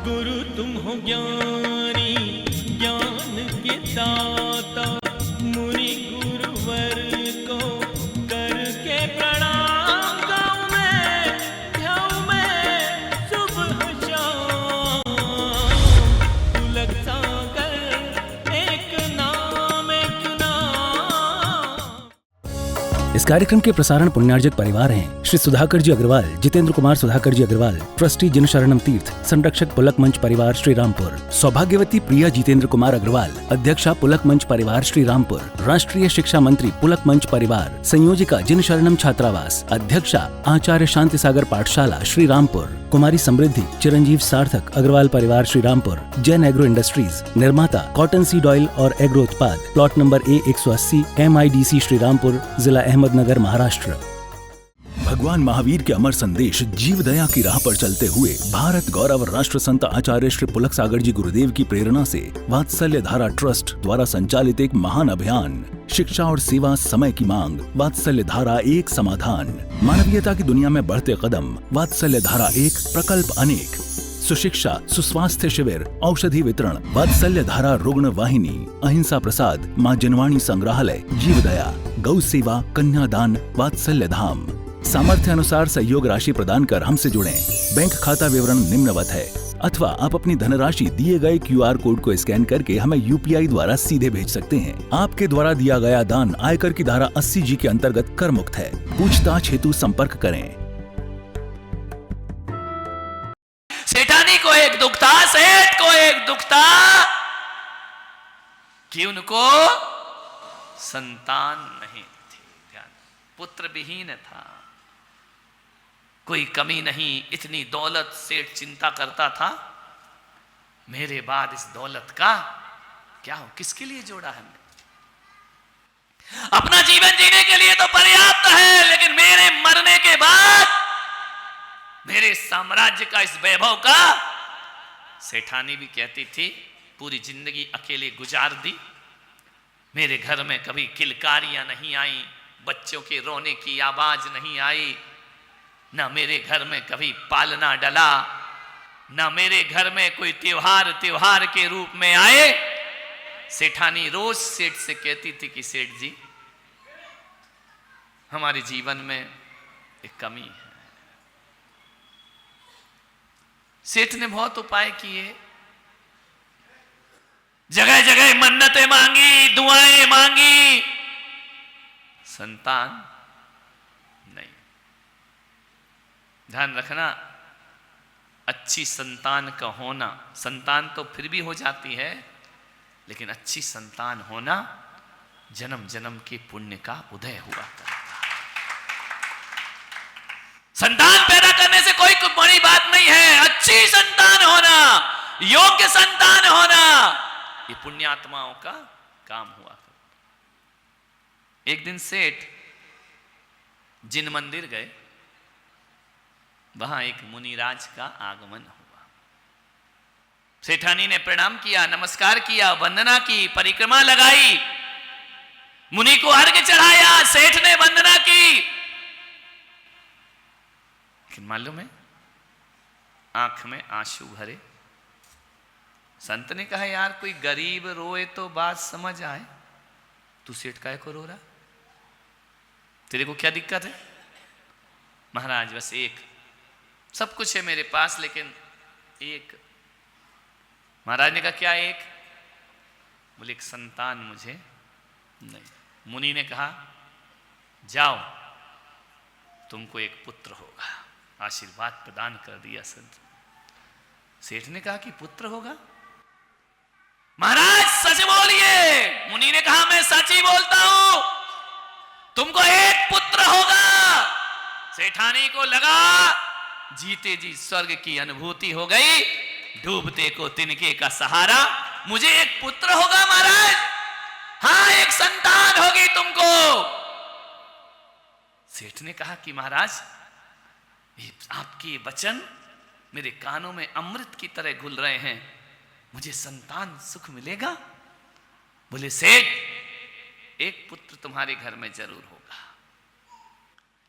गुरु तुम हो ज्ञानी ज्ञान के दाता, मुनि गुरुवर को करके प्रणाम गाऊं मैं, ध्याऊं मैं सुबह शाम। पुलक सागर एक नाम एक नाम। इस कार्यक्रम के प्रसारण पुण्यार्जक परिवार हैं श्री सुधाकर जी अग्रवाल, जितेंद्र कुमार सुधाकर जी अग्रवाल, ट्रस्टी जिन शरणम तीर्थ, संरक्षक पुलक मंच परिवार श्री रामपुर, सौभाग्यवती प्रिया जितेंद्र कुमार अग्रवाल, अध्यक्षा पुलक मंच परिवार श्री रामपुर, राष्ट्रीय शिक्षा मंत्री पुलक मंच परिवार, संयोजिका जिन शरणम छात्रावास, अध्यक्षा आचार्य शांति सागर पाठशाला श्री रामपुर, कुमारी समृद्धि चिरंजीव सार्थक अग्रवाल परिवार श्री रामपुर, जैन एग्रो इंडस्ट्रीज, निर्माता कॉटन सीड ऑयल और एग्रो उत्पाद, plot number A180, MIDC Shri Rampur, जिला अहमदनगर, महाराष्ट्र। भगवान महावीर के अमर संदेश जीव दया की राह पर चलते हुए भारत गौरव राष्ट्र संत आचार्य श्री पुलक सागर जी गुरुदेव की प्रेरणा से वात्सल्य धारा ट्रस्ट द्वारा संचालित एक महान अभियान, शिक्षा और सेवा समय की मांग, वात्सल्य धारा एक समाधान, मानवीयता की दुनिया में बढ़ते कदम, वात्सल्य धारा एक प्रकल्प अनेक, सुशिक्षा सुस्वास्थ्य शिविर, औषधि वितरण, वात्सल्य धारा रुग्ण वाहिनी, अहिंसा प्रसाद, माँ जनवाणी संग्रहालय, जीव दया, गौ सेवा, कन्यादान, वात्सल्य धाम। सामर्थ्य अनुसार सहयोग राशि प्रदान कर हमसे जुड़ें। बैंक खाता विवरण निम्नवत है, अथवा आप अपनी धनराशि दिए गए QR कोड को स्कैन करके हमें UPI द्वारा सीधे भेज सकते हैं। आपके द्वारा दिया गया दान आयकर की धारा 80G के अंतर्गत कर मुक्त है। पूछताछ हेतु संपर्क करें। सेठानी को एक दुख था, सेठ को एक दुख था कि उनको संतान नहीं थी, पुत्र विहीन था। कोई कमी नहीं, इतनी दौलत, सेठ चिंता करता था मेरे बाद इस दौलत का क्या हो, किसके लिए जोड़ा है हमने? अपना जीवन जीने के लिए तो पर्याप्त है, लेकिन मेरे मरने के बाद मेरे साम्राज्य का, इस वैभव का। सेठानी भी कहती थी पूरी जिंदगी अकेले गुजार दी, मेरे घर में कभी किलकारियां नहीं आई, बच्चों के रोने की आवाज नहीं आई, ना मेरे घर में कभी पालना डला, ना मेरे घर में कोई त्योहार के रूप में आए। सेठानी रोज सेठ से कहती थी कि सेठ जी, हमारे जीवन में एक कमी है। सेठ ने बहुत उपाय किए, जगह जगह मन्नतें मांगी, दुआएं मांगी, संतान नहीं। ध्यान रखना, अच्छी संतान का होना, संतान तो फिर भी हो जाती है, लेकिन अच्छी संतान होना जन्म जन्म के पुण्य का उदय हुआ करता। संतान पैदा करने से कोई बड़ी बात नहीं है, अच्छी संतान होना, योग्य संतान होना, ये पुण्यात्माओं का काम हुआ। एक दिन सेठ जिन मंदिर गए, वहां एक मुनिराज का आगमन हुआ। सेठानी ने प्रणाम किया, नमस्कार किया, वंदना की, परिक्रमा लगाई, मुनि को अर्घ्य चढ़ाया, सेठ ने वंदना की। लेकिन मालूम है, आंख में आंसू भरे। संत ने कहा, यार कोई गरीब रोए तो बात समझ आए, तू सेठ काहे को रो रहा, तेरे को क्या दिक्कत है? महाराज बस एक, सब कुछ है मेरे पास, लेकिन एक। महाराज ने कहा, क्या एक? बोले, एक संतान मुझे नहीं। मुनि ने कहा, जाओ, तुमको एक पुत्र होगा। आशीर्वाद प्रदान कर दिया संत। सेठ ने कहा कि पुत्र होगा? महाराज सच बोलिए। मुनि ने कहा, मैं सच ही बोलता हूं, तुमको एक पुत्र होगा। सेठानी को लगा जीते जी स्वर्ग की अनुभूति हो गई, डूबते को तिनके का सहारा, मुझे एक पुत्र होगा महाराज, हाँ एक संतान होगी तुमको। सेठ ने कहा कि महाराज आपके वचन मेरे कानों में अमृत की तरह घुल रहे हैं, मुझे संतान सुख मिलेगा? बोले, सेठ एक पुत्र तुम्हारे घर में जरूर होगा,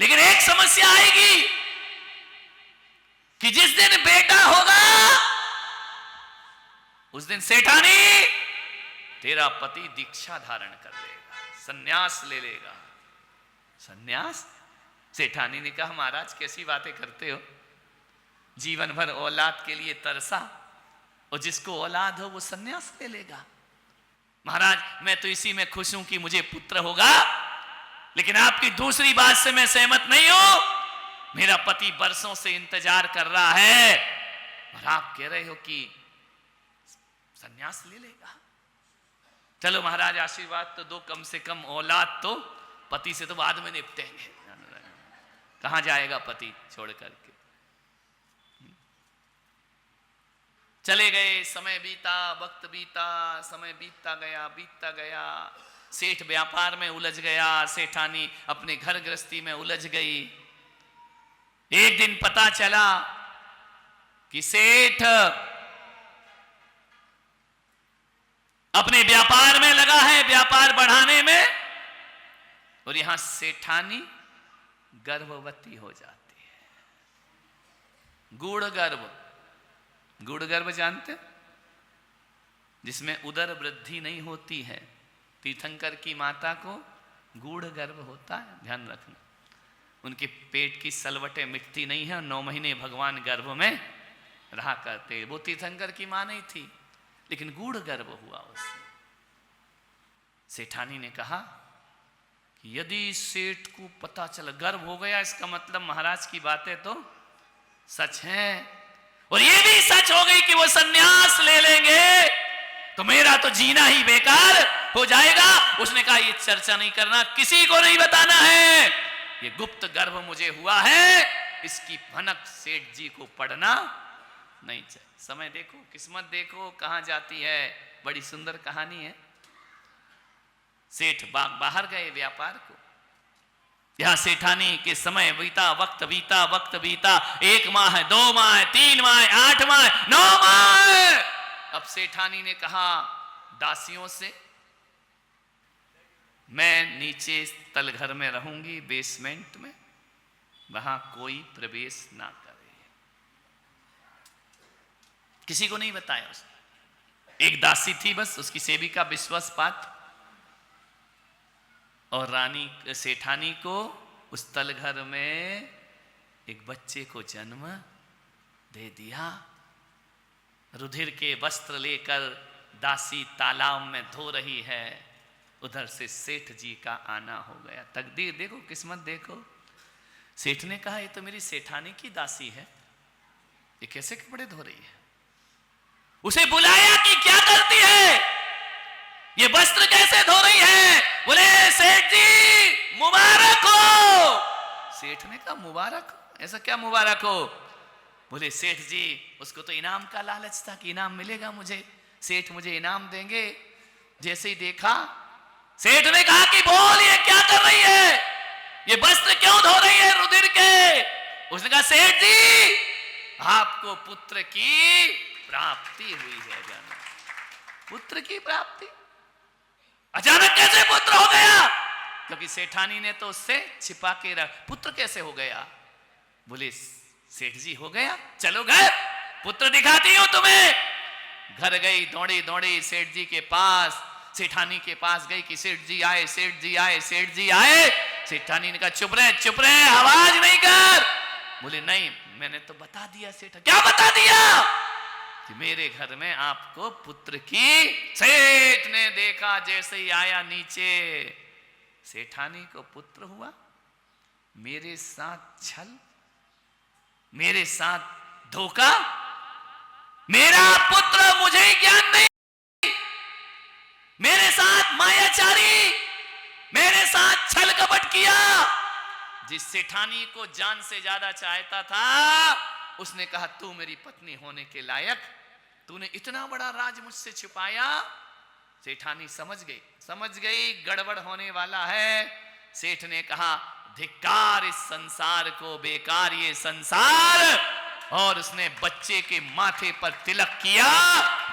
लेकिन एक समस्या आएगी कि जिस दिन बेटा होगा उस दिन सेठानी तेरा पति दीक्षा धारण कर लेगा, सन्यास ले लेगा। सन्यास? सेठानी ने कहा महाराज कैसी बातें करते हो, जीवन भर औलाद के लिए तरसा और जिसको औलाद हो वो सन्यास ले लेगा। महाराज मैं तो इसी में खुश हूं कि मुझे पुत्र होगा, लेकिन आपकी दूसरी बात से मैं सहमत नहीं हूं। मेरा पति बरसों से इंतजार कर रहा है और आप कह रहे हो कि सन्यास ले लेगा। चलो महाराज आशीर्वाद तो दो, कम से कम औलाद तो, पति से तो बाद में निपटेंगे। कहां जाएगा पति छोड़ करके। चले गए, समय बीता, वक्त बीता, समय बीतता गया। सेठ व्यापार में उलझ गया, सेठानी अपने घर गृहस्थी में उलझ गई। एक दिन पता चला कि सेठ अपने व्यापार में लगा है, व्यापार बढ़ाने में, और यहां सेठानी गर्भवती हो जाती है। गूढ़ गर्भ जानते, जिसमें उदर वृद्धि नहीं होती है। तीर्थंकर की माता को गूढ़ गर्भ होता है, ध्यान रखना। उनके पेट की सलवटें मिटती नहीं है, 9 महीने भगवान गर्भ में रहा करते। वो तीर्थंकर की मां नहीं थी, लेकिन गूढ़ गर्भ हुआ उससे। सेठानी ने कहा कि यदि सेठ को पता चला गर्भ हो गया, इसका मतलब महाराज की बातें तो सच हैं, और ये भी सच हो गई कि वो सन्यास ले लेंगे, तो मेरा तो जीना ही बेकार हो जाएगा। उसने कहा ये चर्चा नहीं करना, किसी को नहीं बताना है, ये गुप्त गर्भ मुझे हुआ है, इसकी भनक सेठ जी को पढ़ना नहीं चाहिए। समय देखो, किस्मत देखो कहां जाती है। बड़ी सुंदर कहानी है। सेठ बाहर गए व्यापार को, यहां सेठानी के समय बीता, वक्त बीता। 1 माह, 2 माह, 3 माह, 8 माह, 9 माह। अब सेठानी ने कहा दासियों से, मैं नीचे तलघर में रहूंगी, बेसमेंट में, वहां कोई प्रवेश ना करे। किसी को नहीं बताया उसने। एक दासी थी बस, उसकी सेविका विश्वासपात, और रानी सेठानी को उस तलघर में एक बच्चे को जन्म दे दिया। रुधिर के वस्त्र लेकर दासी तालाब में धो रही है, उधर से सेठ जी का आना हो गया। तकदीर देखो, किस्मत देखो। सेठ ने कहा ये तो मेरी सेठानी की दासी है, ये कैसे कपड़े धो रही है। उसे बुलाया कि क्या करती है, ये वस्त्र कैसे धो रही है। बोले सेठ जी मुबारक हो। सेठ ने कहा मुबारक हो, ऐसा क्या मुबारक हो। बोले सेठ जी उसको तो इनाम का लालच था कि इनाम मिलेगा मुझे, सेठ मुझे इनाम देंगे। जैसे ही देखा, सेठ ने कहा कि बोल ये क्या कर रही है, ये वस्त्र क्यों धो रही है रुधिर के। उसने कहा सेठ जी आपको पुत्र की प्राप्ति हुई है। पुत्र की प्राप्ति अचानक कैसे पुत्र हो गया, क्योंकि सेठानी ने तो उससे छिपा के रख। पुत्र कैसे हो गया। बोले सेठ जी हो गया, चलो घर पुत्र दिखाती हूं तुम्हें। घर गई, दौड़ी दौड़ी सेठ जी के पास, सेठानी के पास गई कि सेठ जी आए, सेठ जी आए, सेठ जी आए। सेठानी ने कहा चुप रहे, आवाज नहीं कर। बोले नहीं मैंने तो बता दिया सेठ। क्या बता दिया कि मेरे घर में आपको पुत्र की। सेठ ने देखा, जैसे ही आया नीचे, सेठानी को पुत्र हुआ। मेरे साथ छल, मेरे साथ धोखा, मेरा पुत्र मुझे ही ज्ञान नहीं, मेरे साथ मायाचारी, मेरे साथ छल कपट किया। जिस सेठानी को जान से ज्यादा चाहता था, उसने कहा तू मेरी पत्नी होने के लायक, तूने इतना बड़ा राज मुझसे छुपाया। सेठानी समझ गई गड़बड़ होने वाला है। सेठ ने कहा धिक्कार इस संसार को, बेकार ये संसार। और उसने बच्चे के माथे पर तिलक किया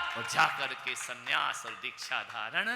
और जाकर के सन्यास और दीक्षा धारण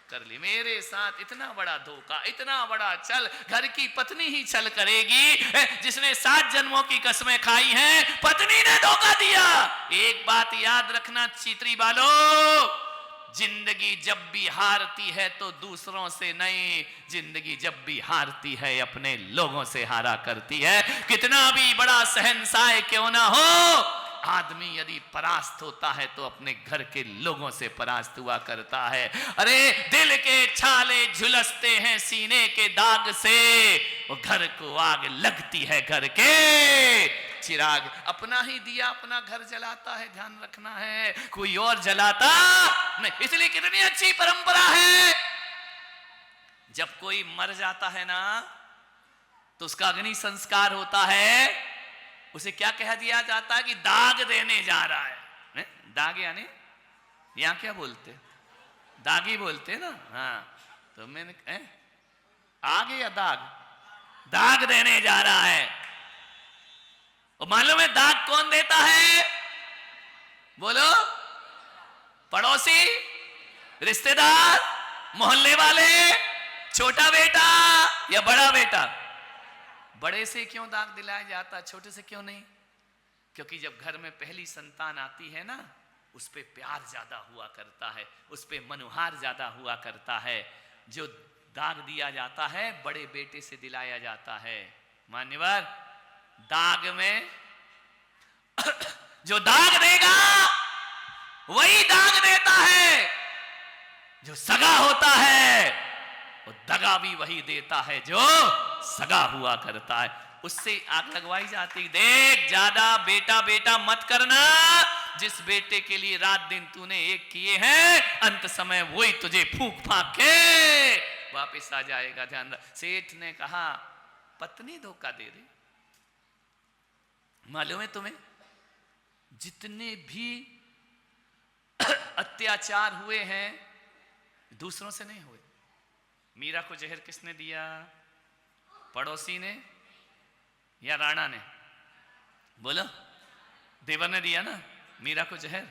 कर ली। मेरे साथ इतना बड़ा धोखा, इतना बड़ा छल, घर की पत्नी ही छल करेगी, जिसने 7 जन्मों की कसमें खाई हैं, पत्नी ने धोखा दिया। एक बात याद रखना चीतरी वालों, जिंदगी जब भी हारती है तो दूसरों से नहीं, जिंदगी जब भी हारती है अपने लोगों से हारा करती है। कितना भी बड़ा शहंशाह क्यों ना हो, आदमी यदि परास्त होता है तो अपने घर के लोगों से परास्त हुआ करता है। अरे दिल के छाले झुलसते हैं सीने के दाग से, वो घर को आग लगती है घर के चिराग। अपना ही दिया अपना घर जलाता है, ध्यान रखना है, कोई और जलाता नहीं। इसलिए कितनी अच्छी परंपरा है, जब कोई मर जाता है ना तो उसका अग्नि संस्कार होता है, उसे क्या कह दिया जाता है कि दाग देने जा रहा है। दाग यानी यहां क्या बोलते, दागी बोलते ना। हाँ, तो मैंने आगे या दाग, दाग देने जा रहा है। और मालूम है दाग कौन देता है? बोलो, पड़ोसी, रिश्तेदार, मोहल्ले वाले, छोटा बेटा या बड़ा बेटा? बड़े से क्यों दाग दिलाया जाता, छोटे से क्यों नहीं? क्योंकि जब घर में पहली संतान आती है ना, उस पे प्यार ज्यादा हुआ करता है, उस पे मनुहार ज्यादा हुआ करता है। जो दाग दिया जाता है बड़े बेटे से दिलाया जाता है। मान्यवर, दाग में जो दाग देगा वही दाग देता है, जो सगा होता है वो दगा भी वही देता है जो सगा हुआ करता है। उससे आग लगवाई जाती। देख, ज्यादा बेटा बेटा मत करना, जिस बेटे के लिए रात दिन तूने एक किए हैं, अंत समय वही तुझे फूंक फांक के वापिस आ जाएगा। ध्यान रख। सेठ ने कहा पत्नी धोखा दे रही। मालूम है तुम्हें, जितने भी अत्याचार हुए हैं दूसरों से नहीं हुए। मीरा को जहर किसने दिया? पड़ोसी ने या राणा ने? बोलो, देवर ने दिया ना मीरा को जहर।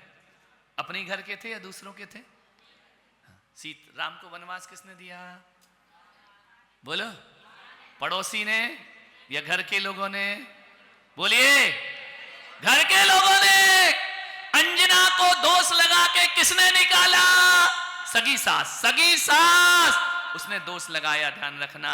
अपने घर के थे या दूसरों के थे? राम को वनवास किसने दिया? बोलो, पड़ोसी ने या घर के लोगों ने? बोलिए, घर के लोगों ने। अंजना को दोष लगा के किसने निकाला? सगी सास, सगी सास उसने दोष लगाया। ध्यान रखना,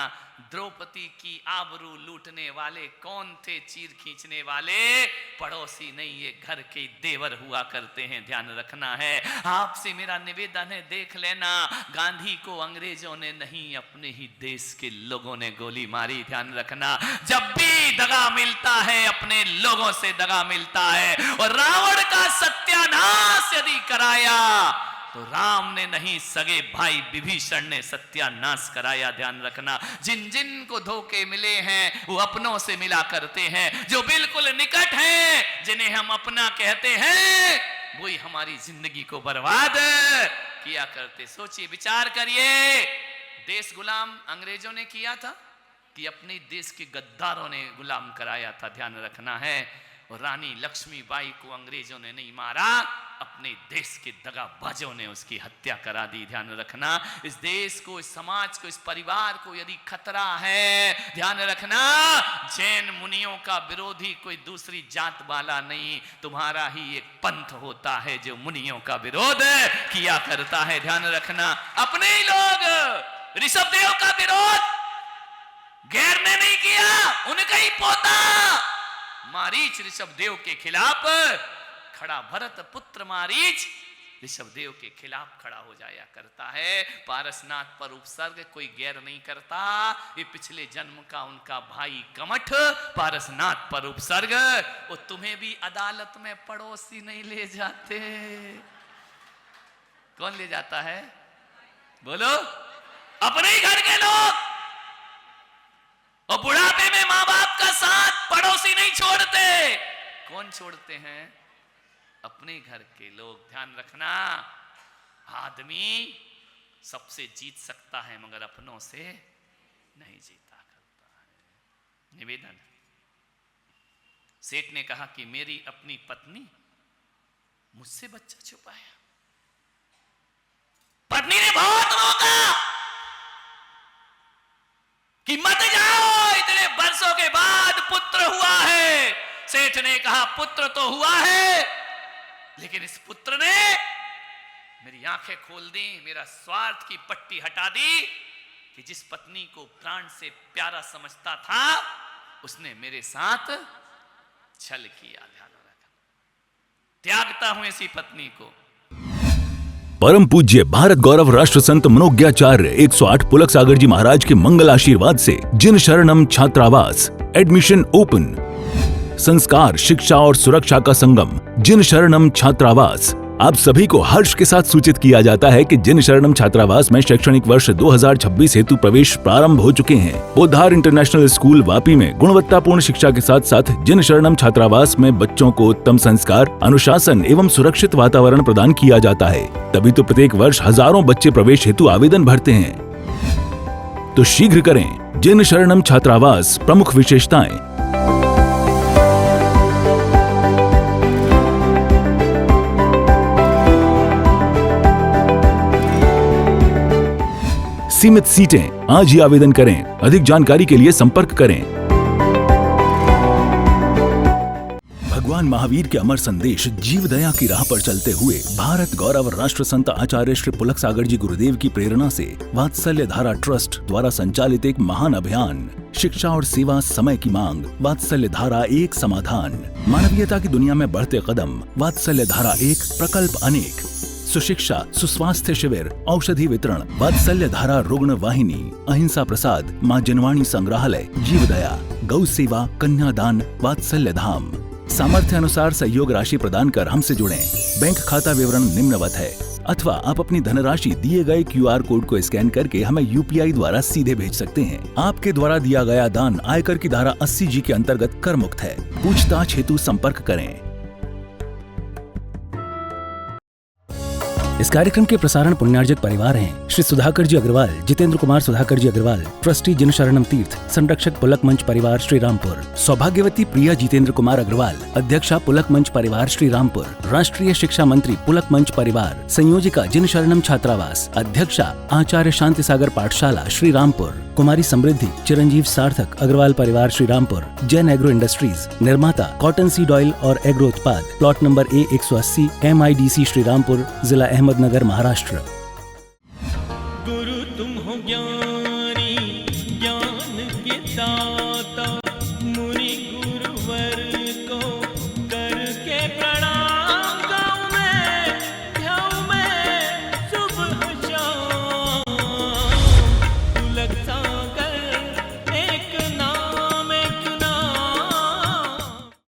द्रौपदी की आबरू लूटने वाले कौन थे? चीर खींचने वाले पड़ोसी नहीं, ये घर के देवर हुआ करते हैं। ध्यान रखना है। आपसे मेरा निवेदन है, देख लेना, गांधी को अंग्रेजों ने नहीं, अपने ही देश के लोगों ने गोली मारी। ध्यान रखना, जब भी दगा मिलता है अपने लोगों से दगा मिलता है। और रावण का सत्यानाश यदि कराया तो राम ने नहीं, सगे भाई विभीषण ने सत्यानाश कराया। ध्यान रखना, जिन जिन को धोखे मिले हैं वो अपनों से मिला करते हैं। जो बिल्कुल निकट हैं, जिन्हें हम अपना कहते हैं, वही हमारी जिंदगी को बर्बाद किया करते। सोचिए, विचार करिए, देश गुलाम अंग्रेजों ने किया था कि अपने देश के गद्दारों ने गुलाम कराया था? ध्यान रखना है। और रानी लक्ष्मीबाई को अंग्रेजों ने नहीं मारा, अपने देश के दगाबाजों ने उसकी हत्या करा दी। ध्यान रखना, इस देश को, इस समाज को, इस परिवार को यदि खतरा है, ध्यान रखना, जैन मुनियों का विरोधी कोई दूसरी जात वाला नहीं, तुम्हारा ही एक पंथ होता है जो मुनियों का विरोध किया करता है। ध्यान रखना, अपने ही लोग ऋषभदेव का विरोध गैर ने नहीं किया, उनका ही पोता मारीच ऋषभदेव के खिलाफ खड़ा। भरत पुत्र मारीच ऋषभदेव के खिलाफ खड़ा हो जाया करता है। पारसनाथ पर उपसर्ग कोई गैर नहीं करता, ये पिछले जन्म का उनका भाई कमठ पारसनाथ पर उपसर्ग। वो तुम्हें भी अदालत में पड़ोसी नहीं ले जाते। कौन ले जाता है? बोलो, अपने ही घर के लोग। और बुढ़ापे में मां बाप का साथ पड़ोसी नहीं छोड़ते। कौन छोड़ते हैं? अपने घर के लोग। ध्यान रखना, आदमी सबसे जीत सकता है मगर अपनों से नहीं जीता करता है। निवेदन, सेठ ने कहा कि मेरी अपनी पत्नी मुझसे बच्चा छुपाया। पत्नी ने बहुत रोका, सेठ ने कहा पुत्र तो हुआ है, लेकिन इस पुत्र ने मेरी आंखें खोल दी, मेरा स्वार्थ की पट्टी हटा दी कि जिस पत्नी को प्राण से प्यारा समझता था उसने मेरे साथ छल किया। ध्यान रखा, त्यागता हूं ऐसी पत्नी को। परम पूज्य भारत गौरव राष्ट्र संत मनोज्ञाचार्य 108 पुलक सागर जी महाराज के मंगल आशीर्वाद से जिन शरणम छात्रावास एडमिशन ओपन। संस्कार, शिक्षा और सुरक्षा का संगम जिन शरणम छात्रावास। आप सभी को हर्ष के साथ सूचित किया जाता है कि जिन शरणम छात्रावास में शैक्षणिक वर्ष 2026 हेतु प्रवेश प्रारंभ हो चुके हैं। बोधार इंटरनेशनल स्कूल वापी में गुणवत्तापूर्ण शिक्षा के साथ साथ जिन शरणम छात्रावास में बच्चों को उत्तम संस्कार, अनुशासन एवं सुरक्षित वातावरण प्रदान किया जाता है। तभी तो प्रत्येक वर्ष हजारों बच्चे प्रवेश हेतु आवेदन भरते हैं। तो शीघ्र करें। जिन शरणम छात्रावास, प्रमुख विशेषताएं। सीमित सीटें, आज ही आवेदन करें। अधिक जानकारी के लिए संपर्क करें। भगवान महावीर के अमर संदेश जीव दया की राह पर चलते हुए भारत गौरव राष्ट्र संत आचार्य श्री पुलक सागर जी गुरुदेव की प्रेरणा से वात्सल्य धारा ट्रस्ट द्वारा संचालित एक महान अभियान, शिक्षा और सेवा समय की मांग, वात्सल्य धारा एक समाधान। मानवीयता की दुनिया में बढ़ते कदम, वात्सल्य धारा एक प्रकल्प अनेक। सुशिक्षा, सुस्वास्थ्य शिविर, औषधि वितरण, वात्सल्य धारा रुग्ण वाहिनी, अहिंसा प्रसाद, मां जनवाणी संग्रहालय, जीव दया, गौ सेवा, कन्यादान, वात्सल्य धाम। सामर्थ्य अनुसार सहयोग राशि प्रदान कर हमसे जुड़ें। बैंक खाता विवरण निम्नवत है, अथवा आप अपनी धनराशि दिए गए QR कोड को स्कैन करके हमें UPI द्वारा सीधे भेज सकते हैं। आपके द्वारा दिया गया दान आयकर की धारा 80G के अंतर्गत कर मुक्त है। पूछताछ हेतु संपर्क करें। इस कार्यक्रम के प्रसारण पुण्यार्जक परिवार हैं श्री सुधाकर जी अग्रवाल, जितेंद्र कुमार सुधाकर जी अग्रवाल, ट्रस्टी जिन शरणम तीर्थ, संरक्षक पुलक मंच परिवार श्री रामपुर, सौभाग्यवती प्रिया जितेंद्र कुमार अग्रवाल, अध्यक्षा पुलक मंच परिवार श्री रामपुर, राष्ट्रीय शिक्षा मंत्री पुलक मंच परिवार, संयोजिका जिन शरणम छात्रावास, अध्यक्षा आचार्य शांति सागर पाठशाला श्री रामपुर, कुमारी समृद्धि चिरंजीव सार्थक अग्रवाल परिवार श्री रामपुर, जैन एग्रो इंडस्ट्रीज, निर्माता कॉटन सीड ऑयल और एग्रो उत्पाद, plot number A180 MIDC Shri Rampur, जिला अहमदनगर, महाराष्ट्र।